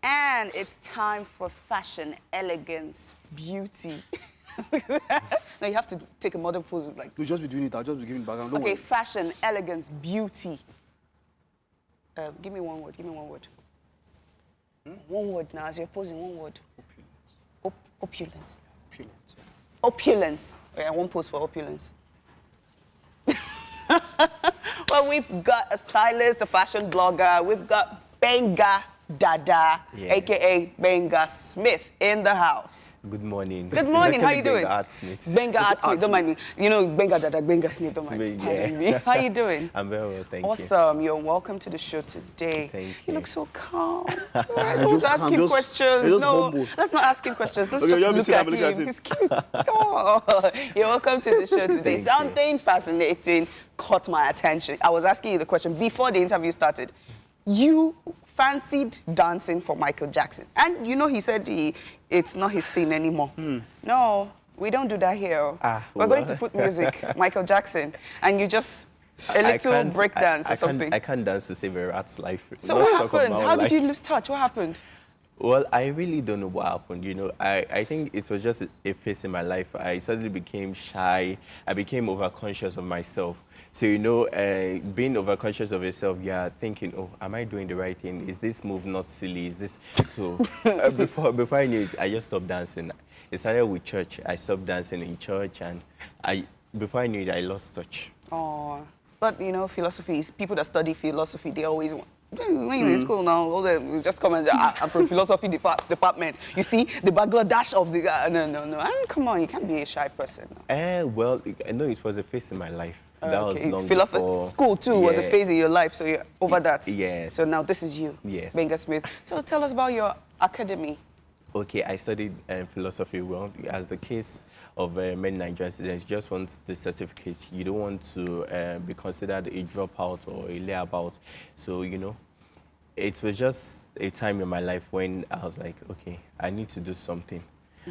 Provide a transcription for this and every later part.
And it's time for fashion, elegance, beauty. Now you have to take a model pose like... You'll just be doing it. I'll just be giving background. Don't okay, worry. fashion, elegance, beauty. Give me one word. Give me one word. One word now, as you're posing, one word. Opulence. Opulence. Opulence. Okay, one pose for opulence. Well, we've got a stylist, a fashion blogger. We've got Gbenga Dada, a.k.a. Gbenga Smith, in the house. Good morning. Good morning. How you doing? Gbenga Art Smith. Gbenga Art Smith. Don't mind me. You know, Gbenga Dada, Gbenga Smith. Don't mind. Pardon me. How you doing? I'm very well, thank you. Awesome. You're welcome to the show today. Thank you. You look so calm. I don't want to ask him questions. No, let's not ask him questions. Let's just look at him. He's cute. Oh, you're welcome to the show today. Something fascinating caught my attention. I was asking you the question before the interview started. You fancied dancing for Michael Jackson. And you know, he said it's not his thing anymore. No, we don't do that here. We're going to put music, Michael Jackson, and you just a little breakdance or something. I can't dance to save a rat's life. So what happened? How did you lose touch? What happened? Well, I really don't know what happened. You know, I think it was just a phase in my life. I suddenly became shy. I became overconscious of myself. So, you know, being overconscious of yourself, you're thinking, oh, am I doing the right thing? Is this move not silly? Is this... So, before I knew it, I just stopped dancing. It started with church. I stopped dancing in church, and before I knew it, I lost touch. Oh, but, you know, philosophy is... People that study philosophy, they always want... When you're in school now, all the just come and I'm from philosophy department. You see the Bangladesh of the no. And come on, you can't be a shy person. Well, I know it was a phase in my life. That was long before. School too was a phase in your life, so you're over that. Yes. So now this is you, Gbenga Smith. So tell us about your academy. Okay, I studied philosophy. Well, as the case of many Nigerian students, you just want the certificate. You don't want to be considered a dropout or a layabout. So, you know, it was just a time in my life when I was like, okay, I need to do something.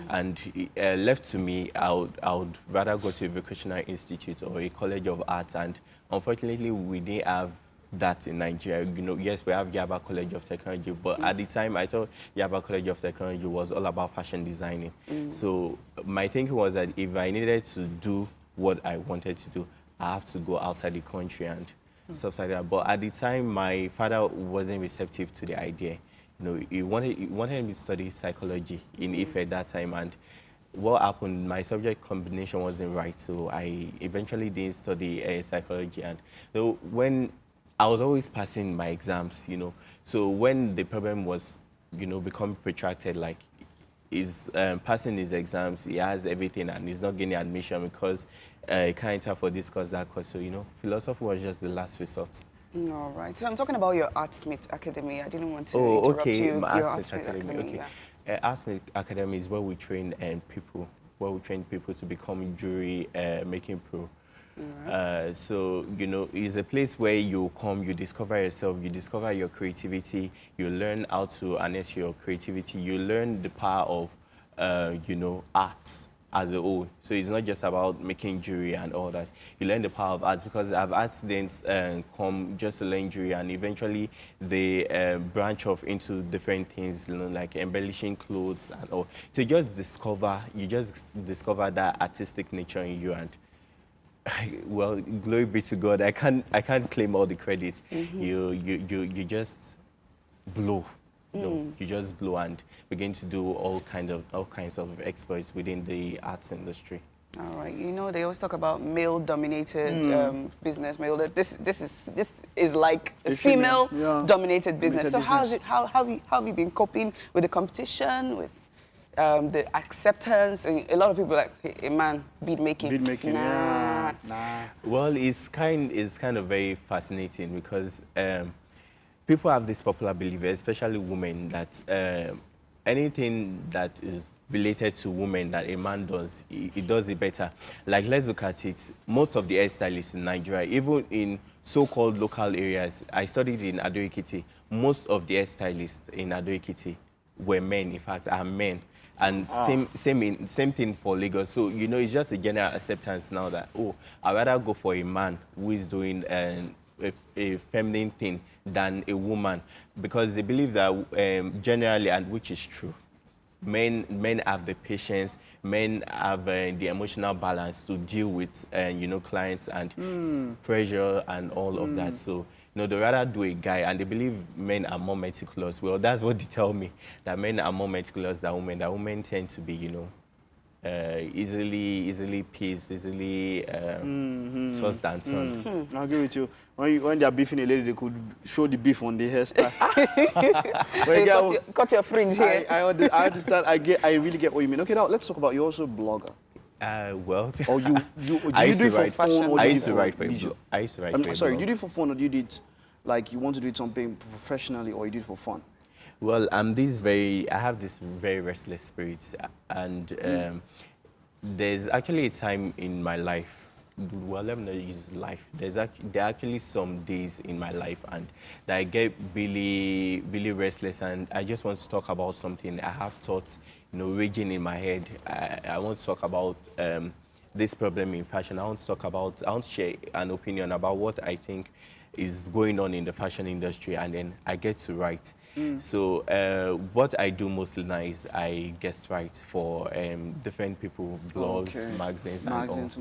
And left to me, I would rather go to a vocational institute or a college of arts. And unfortunately, we didn't have that in Nigeria. You know, yes, we have Yaba College of Technology, but at the time, I thought Yaba College of Technology was all about fashion designing. So my thinking was that if I needed to do what I wanted to do, I have to go outside the country and stuff like that. But at the time, my father wasn't receptive to the idea. You know, he wanted me to study psychology in Ife at that time, and what happened, my subject combination wasn't right, so I eventually didn't study psychology. And you know, when I was always passing my exams, you know, so when the problem was, you know, becoming protracted, like he's passing his exams, he has everything, and he's not getting admission because he can't enter for this course, that course. So, you know, philosophy was just the last resort. All right. So I'm talking about your Art Smith Academy. I didn't want to interrupt you. Your Art Smith Academy. Art Smith Academy is where we train people to become jewelry making pro. So, you know, it's a place where you come, you discover yourself, you discover your creativity, you learn how to harness your creativity, you learn the power of, you know, arts as a whole. So it's not just about making jewelry and all that. You learn the power of arts, because I've had students come just to learn jewelry, and eventually they branch off into different things, you know, like embellishing clothes and all. So you just discover that artistic nature in you, and well, glory be to God. I can't claim all the credit. You just blow. You know, you just blow and begin to do all kinds of exploits within the arts industry. All right. You know, they always talk about male-dominated business. This is like a female-dominated business. So how have you been coping with the competition, with the acceptance? And a lot of people are like, hey, man, bead making. Nah. Well, it's kind of very fascinating, because people have this popular belief, especially women, that anything that is related to women that a man does, he does it better. Like, let's look at it. Most of the hairstylists in Nigeria, even in so-called local areas, I studied in Ado-Ekiti, most of the hairstylists in Ado-Ekiti were men, in fact, are men. And same thing for Lagos. So, you know, it's just a general acceptance now that, oh, I'd rather go for a man who is doing a feminine thing than a woman, because they believe that generally, and which is true, men have the patience, men have the emotional balance to deal with clients and pressure and all of that. So they rather do a guy, and they believe men are more meticulous. Well, that's what they tell me, that men are more meticulous than women. That women tend to be easily pleased, easily tossed and turned. I agree with you. When they are beefing a lady, they could show the beef on the hairstyle. Cut your fringe here. I understand. I really get what you mean. Okay, now let's talk about, you're also a blogger. Well, Or do you do it for fun? Or I used to write for leisure? I used to write for Sorry, do you do it for fun, or do you do it like you want to do it something professionally, or you do it for fun? Well, I have this very restless spirit, and there's actually a time in my life. Well, let me not use life. There are actually some days in my life and that I get really, really restless, and I just want to talk about something. I have thoughts, raging in my head. I want to talk about this problem in fashion. I want to share an opinion about what I think is going on in the fashion industry, and then I get to write. So what I do mostly now is I guest write for different people, blogs, magazines and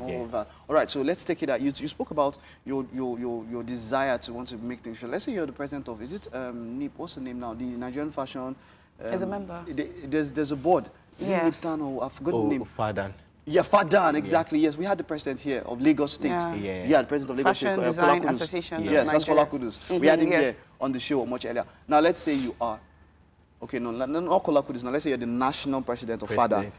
all of that. All right, so let's take it out. You spoke about your desire to want to make things fair. Let's say you're the president of, is it NIP? What's the name now? The Nigerian Fashion. As a member. There's a board. Yes. I've forgotten the name. Fadan. Yeah, Fadan, exactly. Yes, we had the president here of Lagos State. Yeah, the president of Lagos State. Fashion Design Association. Yes, that's Kola Kudus. We had him here Yes. on the show much earlier. Now, let's say you are, not Kola Kudus. Now, let's say you're the national president of Fadan.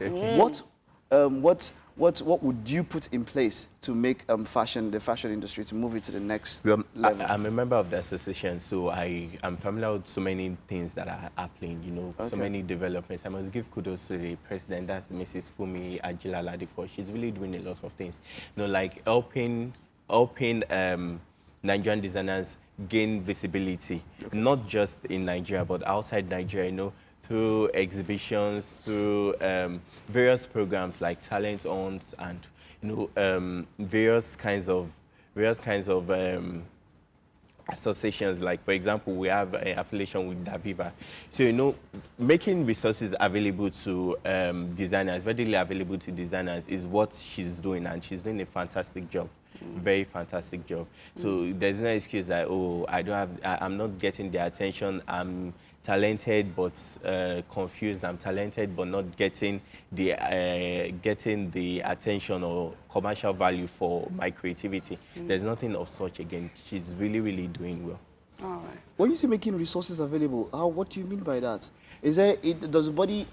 What would you put in place to make the fashion industry, to move it to the next level? I'm a member of the association, so I'm familiar with so many things that are happening, so many developments. I must give kudos to the president, that's Mrs. Fumi Ajila Ladipo. She's really doing a lot of things, like helping Nigerian designers gain visibility, not just in Nigeria, but outside Nigeria, through exhibitions, through various programs like Talent Owns, and various kinds of associations. Like, for example, we have an affiliation with Daviva. So making resources available to designers, readily available to designers, is what she's doing, and she's doing a fantastic job. Very fantastic job. So there's no excuse that, I'm not getting the attention. I'm talented but confused. I'm talented but not getting the attention or commercial value for my creativity. There's nothing of such again. She's really, really doing well. All right. When you say making resources available, what do you mean by that? Does the body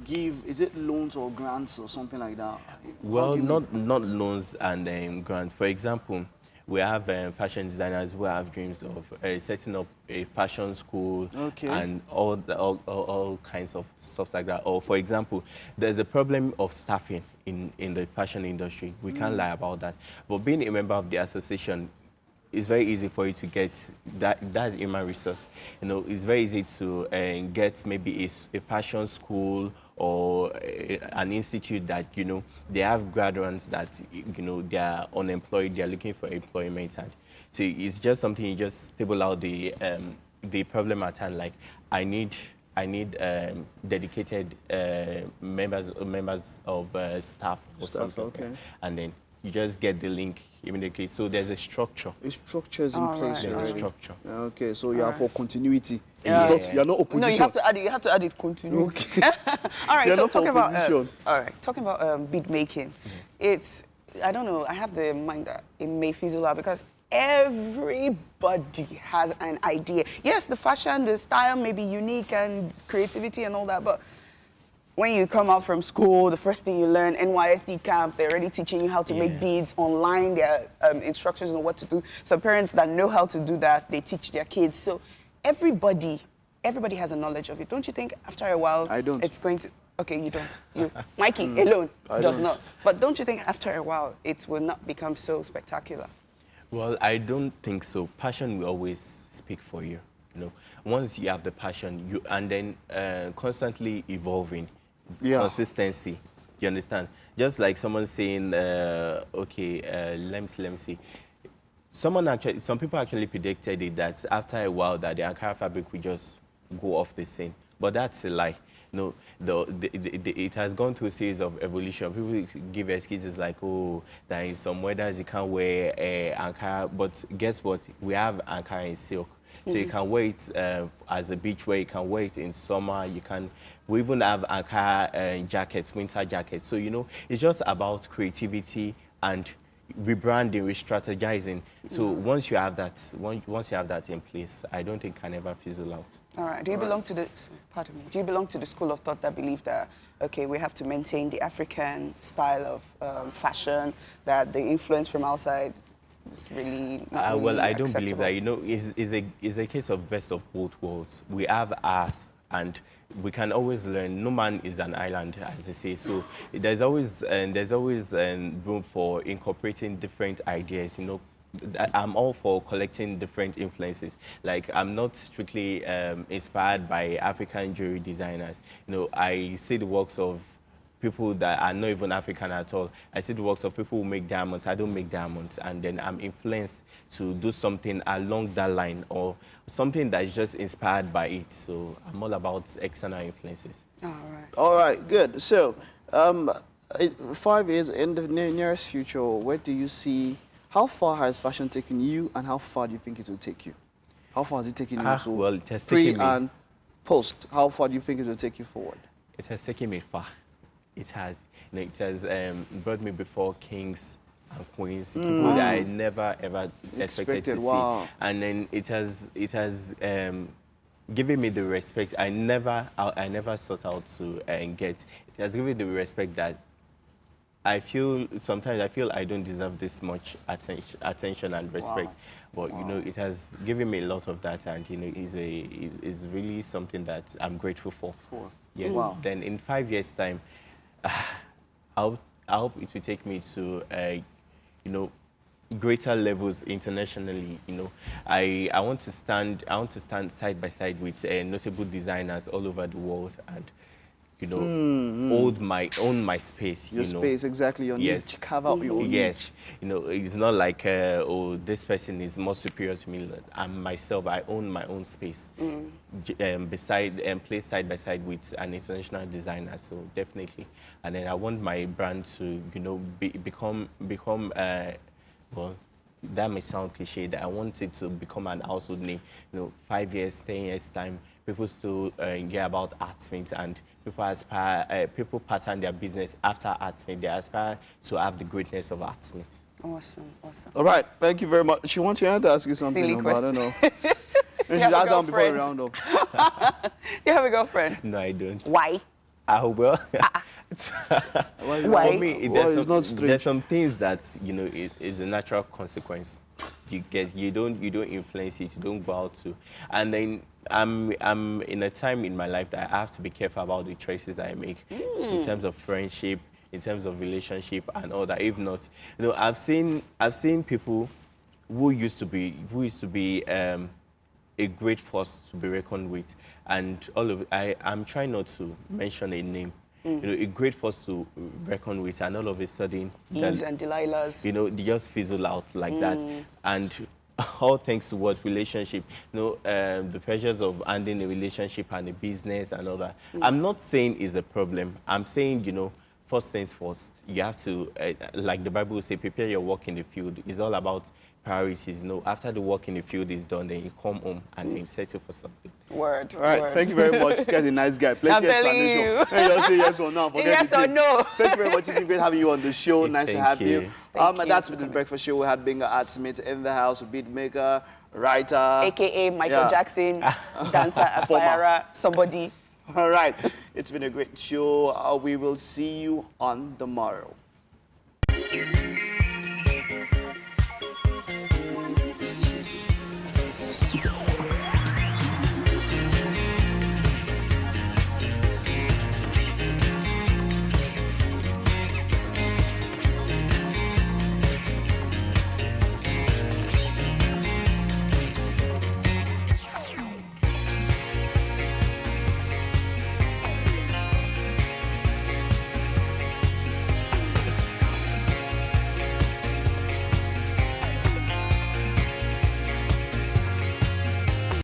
give, is it loans or grants or something like that? Well, not loans and grants. For example, we have fashion designers who have dreams of setting up a fashion school and all kinds of stuff like that. Or, for example, there's a problem of staffing in the fashion industry. We can't lie about that. But being a member of the association, it's very easy for you to get that's human resource. It's very easy to get maybe a fashion school or an institute that they have graduates that they are unemployed, they are looking for employment, and so it's just something you just table out the problem at hand. Like, I need dedicated members of staff or something, and then you just get the link immediately. So there's a structure. A structure is in place. There's a structure. Okay, so you are for continuity. You're not opposition. No, you have to add it continuity. Okay. All right, so talking about bead making, it's, I don't know, I have the mind that it may fizzle out because everybody has an idea. Yes, the fashion, the style may be unique and creativity and all that, but when you come out from school, the first thing you learn, NYSD camp, they're already teaching you how to make beads online. There are instructions on what to do. Some parents that know how to do that, they teach their kids. So everybody has a knowledge of it. Don't you think after a while, I don't. It's going to... Okay, you don't. You, Mikey alone does not. But don't you think after a while, it will not become so spectacular? Well, I don't think so. Passion will always speak for you. Once you have the passion, and then constantly evolving. Consistency, you understand? Just like someone saying, let me see. some people actually predicted it that after a while that the Ankara fabric would just go off the scene, but that's a lie. No, it has gone through a series of evolution. People give excuses like, oh, that in some weathers you can't wear Ankara, but guess what? We have Ankara in silk. So you can wear it as a beach wear, you can wear it in summer, we even have Ankara jackets, winter jackets. So, you know, it's just about creativity and rebranding, re-strategizing. So once you have that in place, I don't think it can ever fizzle out. All right. Do you belong to the, pardon me, do you belong to the school of thought that believe that, okay, we have to maintain the African style of fashion, that the influence from outside is really not really well, I don't acceptable? believe that. You know, it's a case of best of both worlds. We have us, and we can always learn. No man is an island, as they say. So there's always room for incorporating different ideas. You know, I'm all for collecting different influences. Like, I'm not strictly inspired by African jewelry designers. You know, I see the works of people that are not even African at all. I see the works of people who make diamonds. I don't make diamonds. And then I'm influenced to do something along that line or something that is just inspired by it. So I'm all about external influences. All right. All right, good. So, 5 years in the nearest future, where do you see, how far has fashion taken you and how far do you think it will take you? How far has it taken you? Well, it has pre taken me, and post, how far do you think it will take you forward? It has taken me far. It has. You know, it has brought me before kings and queens, people that I never ever expected to see. And then it has given me the respect I never sought out to get. It has given me the respect that sometimes I feel I don't deserve this much attention and respect. But you know, it has given me a lot of that, and you know, is really something that I'm grateful for. Yes. Then in 5 years' time, I hope it will take me to, you know, greater levels internationally. You know, I want to stand side by side with notable designers all over the world, and you know, own my space. Your space, exactly. Your niche. Carve out your own niche. You know, it's not like oh, this person is more superior to me. I'm myself. I own my own space. Place side by side with an international designer. So definitely, and then I want my brand to, you know, become well, that may sound cliche, that I want it to become an household name. You know, 5 years, 10 years time, people still hear about Art Smith, and people aspire, people pattern their business after Art Smith. They aspire to have the greatness of Art Smith. Awesome, awesome. All right, thank you very much. She wants you to ask you something. Silly question. I don't know. Do you have a girlfriend? Before we round up. You have a girlfriend? No, I don't. Why? Well. Why? For me, there's some things that, you know, it is a natural consequence. You don't influence it, you don't go out to. And then I'm in a time in my life that I have to be careful about the choices that I make in terms of friendship, in terms of relationship and all that. If not, you know, I've seen people who used to be a great force to be reckoned with, and I'm trying not to mention a name. You know, a great force to reckon with, and all of a sudden, Eves and Delilahs, you know, they just fizzle out like that. And all thanks to what? Relationship. You know, the pressures of handling a relationship and a business and all that. I'm not saying it's a problem. I'm saying, you know, first things first, you have to, like the Bible will say, prepare your work in the field. It's all about priorities. You know, after the work in the field is done, then you come home and then you settle for something. Word. All right, word. Thank you very much. This guy's a nice guy. Plenty of explanation. Hey, just say yes or no. Yes or no. Thank you very much. It's been great having you on the show. Nice to have you. That's been the Breakfast Show. We had Gbenga Art Smith in the house, a beat maker, writer. AKA Michael Jackson, dancer, aspirer, somebody. All right. It's been a great show. We will see you on the morrow.